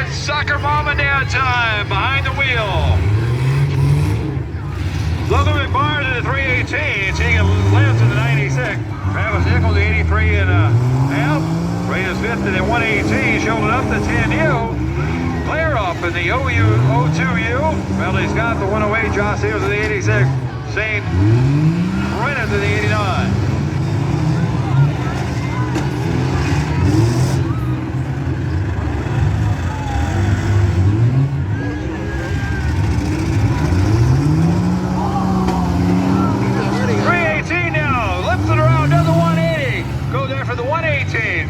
It's soccer mom and dad time behind the wheel. Logan McBarnes in the 318, Tegan Lance in the 96, Travis Nichols the 83 and a half, Reyes fifth in the 118, showing up the 10U, Claire up in the O2U, Bradley Scott the 108, Josh Seals in the 86, St. Brennan in the 89.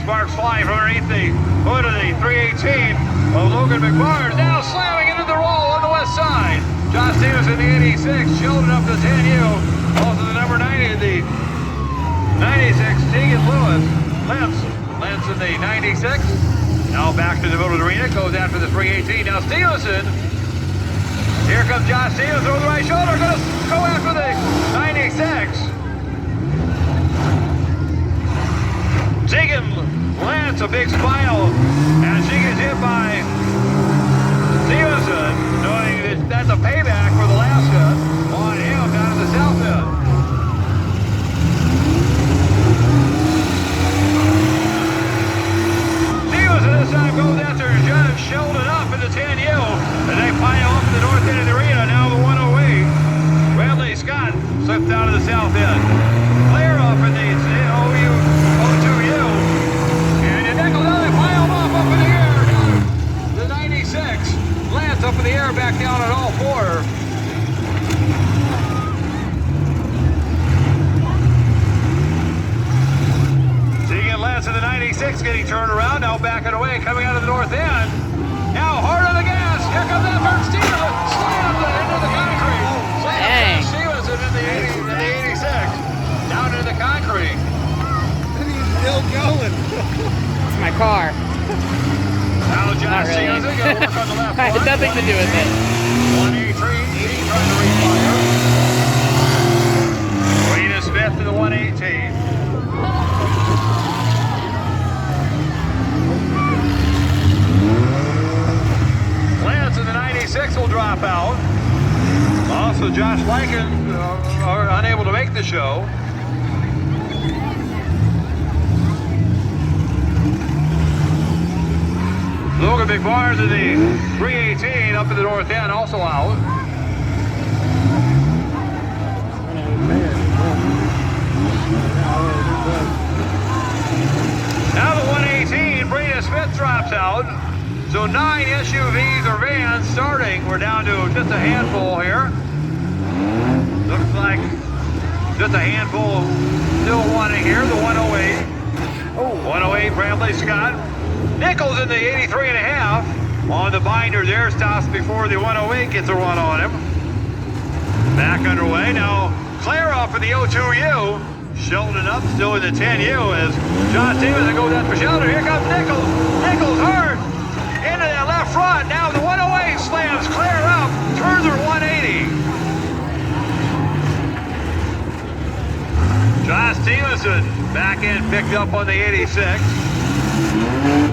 Sparks flying from underneath the hood of the 318 of Logan McBarnes. Now slamming into the roll on the west side. Josh Stevens in the 86, shielding up the 10U. Also the number 90 in the 96, Tegan Lewis. Lance in the 96. Now back to the middle of the arena, goes after the 318. Now Stevenson. Here comes Josh Stevens over the right shoulder, going to go after the 96. Tegan Lance, a big spinal, and she gets hit by Stevenson, knowing that that's a payback for the last hit on him down in the south end. Stevenson this time goes after Judge Sheldon up in the 10U, and they pile up in the north end of the arena, now the 108. Bradley Scott slipped out of the south end. Claire up in the O2U. Up in the air down the 96. Lance up in the air, back down on all four. Tegan Lance in the 96 getting turned around, now backing away, coming out of the north end. Now hard on the gas. Here comes that first Stevenson. Slam into the concrete. Slam Stevenson in the 86. Down into the concrete. And he's still going. It's my car. Now Josh Stevenson going to work on the left. It has nothing to do with it. 183, he's trying to refire. Rena Smith to the 118. Lance in the 96 will drop out. Also, Josh Lycan are unable to make the show. Logan McBarnes in the 318 up in the north end, also out. Now the 118, Brina Smith drops out. So 9 SUVs or vans starting. We're down to just a handful here. Looks like just a handful still wanting here. The 108. 108, Bradley Scott. Nichols in the 83 and a half on the binder there, stops before the 108 gets a run on him. Back underway, now Claire off in the O2U, Sheldon up, still in the 10U as John Stevenson goes out for Sheldon. Here comes Nichols, Nichols hard, into that left front, now the 108 slams Claire up, turns her 180. John Stevenson back in, picked up on the 86.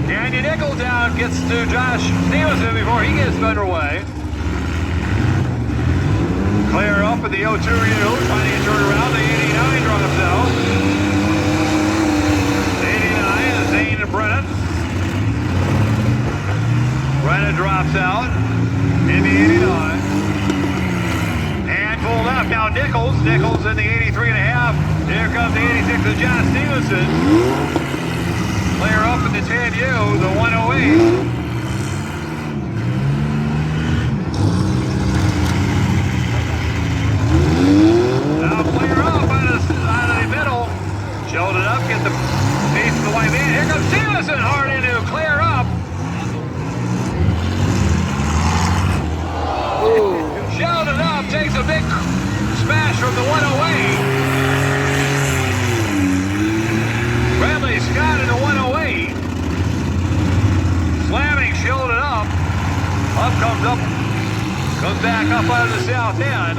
Andy Nichols down, gets to Josh Stevenson before he gets underway. Claire up in the O2U, trying to get turned around. The 89 drops out. The 89 is Zane and Brennan. Brennan drops out in the 89. Handful left. Now Nichols in the 83 and a half. Here comes the 86 of Josh Stevenson. Claire up in the 10U, the 108. Now Claire up out of the middle. Sheldon up, get the piece of the white man. Here comes Stevenson hard into Claire up. Ooh. Sheldon up, takes a big smash from the 108. Bradley Scott in the 108. Slamming Sheldon up. Comes back up out of the south end.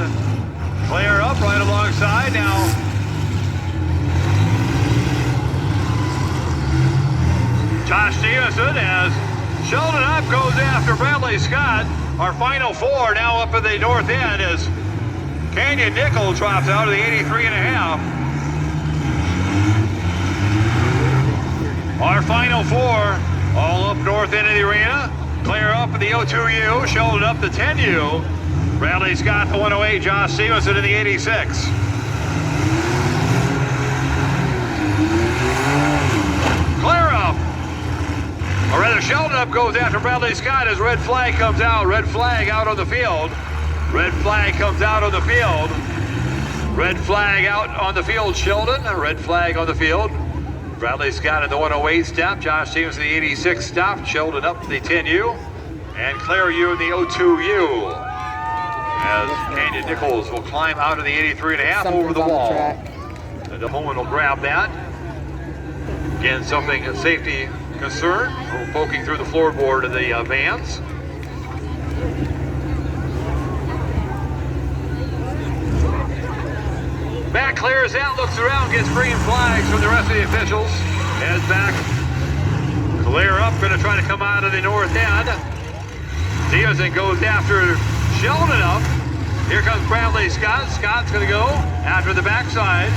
Claire up right alongside now. Josh Stevenson as Sheldon up goes after Bradley Scott. Our final four now up at the north end as Canyon Nickel drops out of the 83.5. Our final four all up north end of the arena. Claire up at the 02U, Sheldon up the 10U. Bradley Scott the 108, Josh Stevenson in the 86. Claire up. Or rather, Sheldon up goes after Bradley Scott as red flag comes out. Red flag out on the field. Red flag comes out on the field. Red flag out on the field, Sheldon. Red flag on the field. Bradley Scott in the 108 stop. Josh Stevenson in the 86 stop. Sheldon up to the 10U. And Claire U in the 02U. As Canyon Nichols will climb out of the 83.5 over the wall. And the Hoagland will grab that. Again, something a safety concern. We're poking through the floorboard of the vans. Back clears out, looks around, gets green flags from the rest of the officials. Heads back. Clear up, going to try to come out of the north end. Stevenson goes after Sheldon up. Here comes Bradley Scott. Scott's going to go after the backside.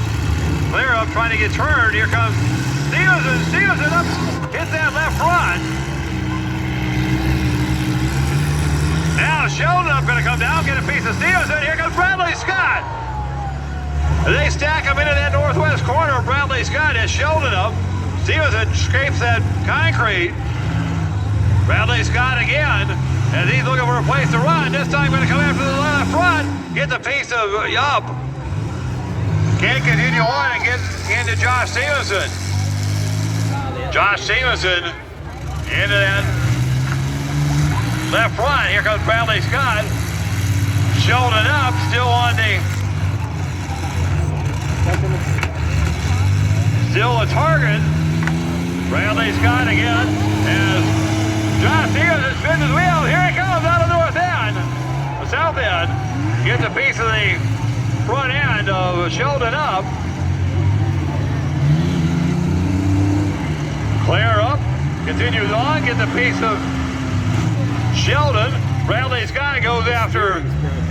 Clear up, trying to get turned. Here comes Stevenson. Stevenson up, hits that left front. Now Sheldon up, going to come down, get a piece of Stevenson. Here comes Bradley Scott. They stack him into that northwest corner. Bradley Scott has Sheldon up. Stevenson scrapes that concrete. Bradley Scott again, as he's looking for a place to run. This time going to come after the left front. Get the piece of up. Can't continue on and get into Josh Stevenson. Josh Stevenson into that left front. Here comes Bradley Scott. Sheldon up, still on the... Still a target. Bradley Scott again as Josh Stevenson spins his wheel. Here he comes out of the north end. The south end. Gets a piece of the front end of Sheldon up. Claire up. Continues on. Gets a piece of Sheldon. Bradley Scott goes after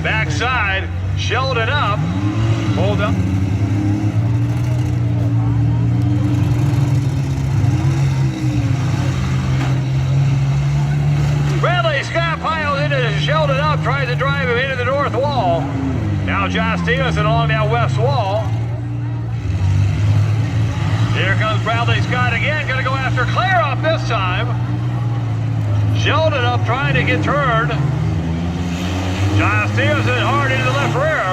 backside. Sheldon up. Hold up. Bradley Scott piles into Sheldon up, tries to drive him into the north wall. Now Josh Stevenson along that west wall. Here comes Bradley Scott again, gonna go after Claire up this time. Sheldon up trying to get turned. Josh Stevenson hard into the left rear.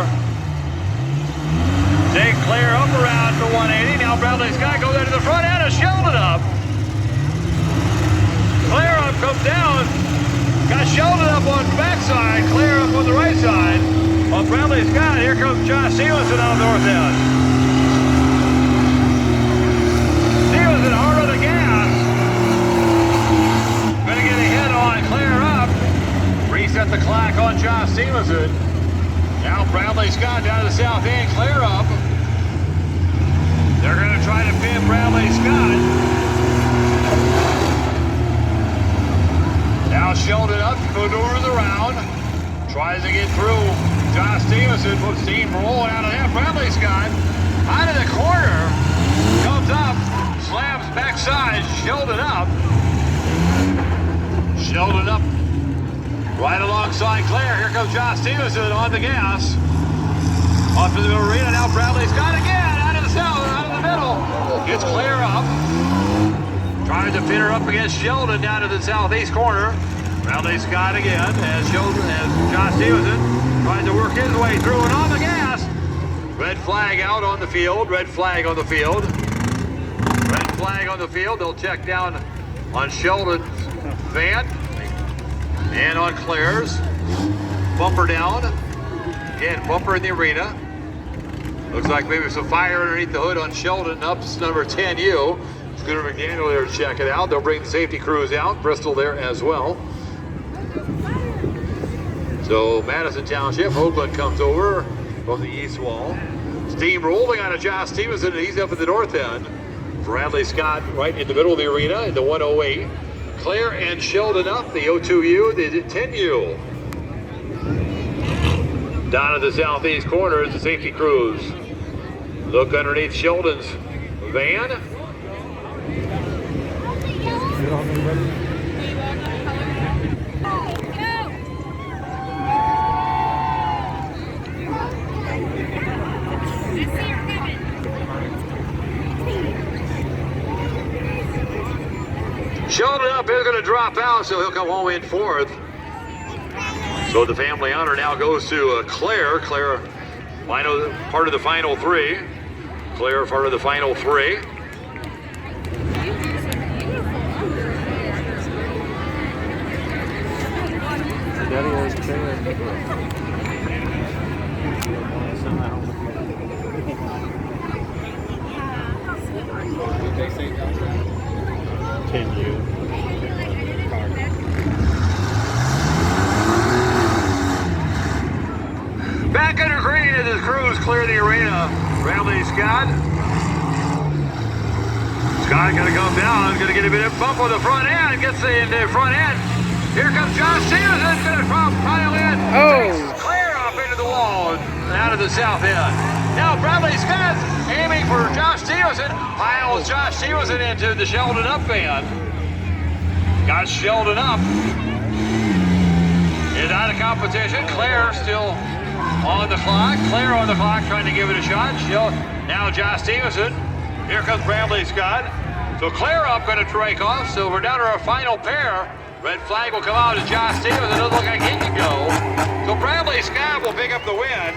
Take Claire up around to 180. Now Bradley Scott goes into the front end of Sheldon up. Claire up comes down. Got Sheldon up on the backside, Claire up on the right side. On Bradley Scott, here comes Josh Stevenson on the north end. Stevenson hard on the gas. Gonna get a hit on Claire up. Reset the clock on Josh Stevenson. Now Bradley Scott down to the south end, Claire up. They're gonna try to pin Bradley Scott. Now Sheldon up, maneuvers around, tries to get through Josh Stevenson, puts steam rolling out of that. Bradley Scott out of the corner, comes up, slams backside, Sheldon up. Sheldon up right alongside Claire. Here comes Josh Stevenson on the gas. Off to the arena, now Bradley Scott again, out of the south, out of the middle. Gets Claire up. Tries to pin her up against Sheldon down to the southeast corner. Bradley Scott again as Josh Stevenson tries to work his way through and on the gas. Red flag out on the field. Red flag on the field. Red flag on the field. They'll check down on Sheldon's van and on Claire's. Bumper down. Again, bumper in the arena. Looks like maybe some fire underneath the hood on Sheldon. Up's number 10U. Scooter McDaniel there to check it out. They'll bring the safety crews out. Bristol there as well. So Madison Township, Hoagland comes over from the east wall. Steam rolling out of Josh Stevenson, and he's up at the north end. Bradley Scott right in the middle of the arena in the 108. Claire and Sheldon up, the 02U, the 10U. Down at the southeast corner is the safety crews. Look underneath Sheldon's van. Sheldon up is going to drop out, so he'll come home in fourth. So the family honor now goes to Claire. Claire, part of the final three. Claire, part of the final three. Back under green as the crews clear the arena. Bradley Scott. Scott got to come down. Going to get a bit of bump on the front end. Gets in the front end. Here comes Josh Stevenson. Going to pile in. Takes Claire up into the wall and out of the south end. Now Bradley Scott aiming for Josh Stevenson. Piles Josh Stevenson into the Sheldon up van. Got Sheldon up. Is out of competition. Claire still on the clock. Claire on the clock trying to give it a shot. Now Josh Stevenson. Here comes Bradley Scott. So Claire up going to break off. So we're down to our final pair. Red flag will come out as Josh Stevenson. It doesn't look like he can go. So Bradley Scott will pick up the win.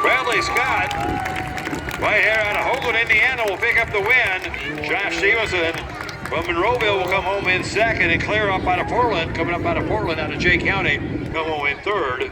Bradley Scott, right here out of Hoagland, Indiana, will pick up the win. Josh Stevenson from Monroeville will come home in second, and Claire up out of Portland, coming up out of Portland out of Jay County, come home in third.